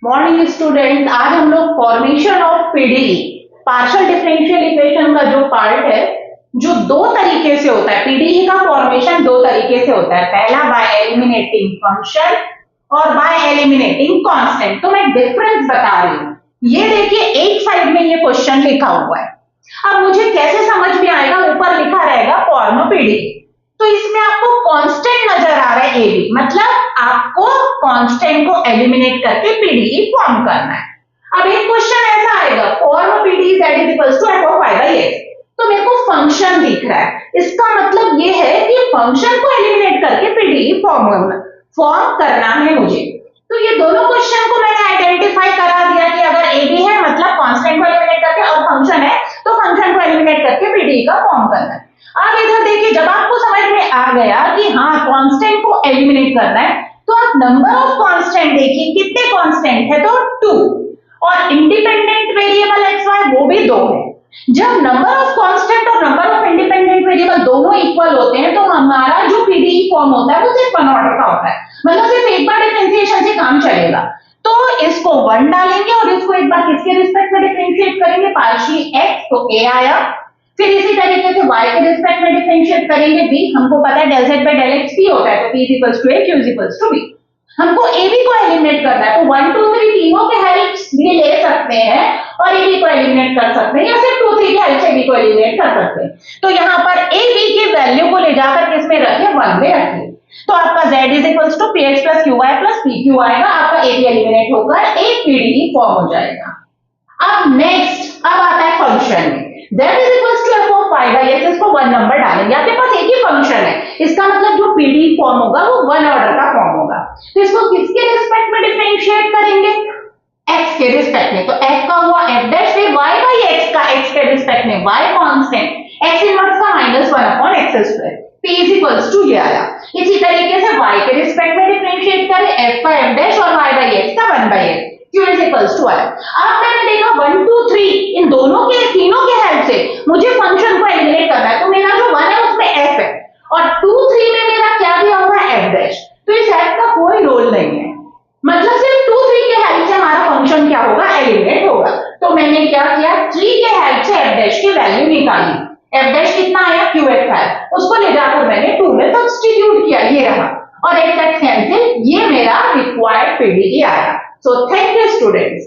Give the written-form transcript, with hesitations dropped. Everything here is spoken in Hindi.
मॉर्निंग स्टूडेंट, आज हम लोग formation of PDE partial differential equation का जो पार्ट है, जो दो तरीके से होता है। पीडीई का फॉर्मेशन दो तरीके से होता है, पहला बाय एलिमिनेटिंग फंक्शन और बाय एलिमिनेटिंग कांस्टेंट। तो मैं डिफरेंस बता रही हूँ। ये देखिए, एक साइड में ये क्वेश्चन लिखा हुआ है। अब मुझे कैसे समझ में आएगा? ऊपर लिखा रहेगा फॉर्म पीडीई, तो इसमें आपको कांस्टेंट नजर आ रहा है एबी, मतलब आपको कांस्टेंट को एलिमिनेट करके पीडीई फॉर्म करना है। अब एक क्वेश्चन ऐसा आएगा, form PDE that is equals to F of y by x। तो मेरे को फंक्शन दिख रहा है, इसका मतलब ये है कि फंक्शन को एलिमिनेट करके पीडीई फॉर्म करना है मुझे। तो ये दोनों क्वेश्चन को मैंने आइडेंटिफाई करा दिया कि अगर एबी है मतलब कांस्टेंट को एलिमिनेट करके, और फंक्शन है तो फंक्शन को एलिमिनेट करके पीडीई का फॉर्म करना है। अब इधर देखिए, जब आपको समझ में आ गया कि हाँ कांस्टेंट को एलिमिनेट करना है, तो आप नंबर ऑफ कांस्टेंट देखिए, कितने कांस्टेंट है तो 2, और इंडिपेंडेंट वेरिएबल एक्स वाई वो भी 2 है। जब नंबर ऑफ कांस्टेंट और नंबर ऑफ इंडिपेंडेंट वेरिएबल दोनों इक्वल होते हैं, तो हमारा जो पीडीई फॉर्म होता है वो सिर्फ वन ऑर्डर का होता है, मतलब सिर्फ एक बार डिफरेंशिएशन से काम चलेगा। तो इसको 1 डालेंगे और इसको एक बार किसके रिस्पेक्ट में डिफरेंशिएट करेंगे, पार्शियल x, तो a आया। फिर इसी तरीके से y के रिस्पेक्ट में डिफरेंशिएट करेंगे b, हमको पता है del z by del x p होता है, तो p is equals to a, q is equals to b। हमको ab को एलिमिनेट करना है, तो 1 2 3 तीनों के हेल्प भी ले सकते हैं और ab को एलिमिनेट कर सकते हैं, या सिर्फ 2 3 के हेल्प से b को एलिमिनेट कर सकते हैं। तो यहाँ पर ab की वैल्यू को ले जाकर किसमें रखिए, 1 में रखिए। तो आपका z is equals to px plus qy plus pq आएगा, आपका ab एलिमिनेट होकर एक पीडीई फॉर्म हो जाएगा। अब नेक्स्ट आता है फंक्शन में, that is equals to f of y by x, इसको 1 नंबर डालेंगे। आपके पास एक ही फंक्शन है, इसका मतलब जो पीडीई फॉर्म होगा वो 1 ऑर्डर का फॉर्म होगा। तो इसको किसके रिस्पेक्ट में डिफरेंशिएट करेंगे, x के रिस्पेक्ट में। तो f का हुआ f डैश, फिर y by x का x के रिस्पेक्ट में y कांस्टेंट, x इनवर्स का -1 upon x square, p is equals to ये आया। इसी तरीके से y के रिस्पेक्ट में डिफरेंशिएट करें, f का f डैश और y by x का 1 by x, q is equals to I। अब मैंने देखा 1 2 3 इन दोनों के तीनों के हेल्प से मुझे फंक्शन को एलिमिनेट करना है, तो मेरा जो 1 है उसमें f है और 2 3 में मेरा क्या दिया हुआ है, f डैश। तो इस f का कोई रोल नहीं है, मतलब सिर्फ 2 3 के हेल्प से हमारा फंक्शन क्या होगा, एलिमिनेट होगा। तो मैंने क्या किया, 3 के हेल्प से f डैश की वैल्यू निकाली। f डैश कितना आया, qx आया, उसको ले जाकर मैंने 2 में सब्स्टिट्यूट किया, ये रहा, और x x कैंसिल, ये मेरा रिक्वायर्ड पीडीई आया। So thank you students.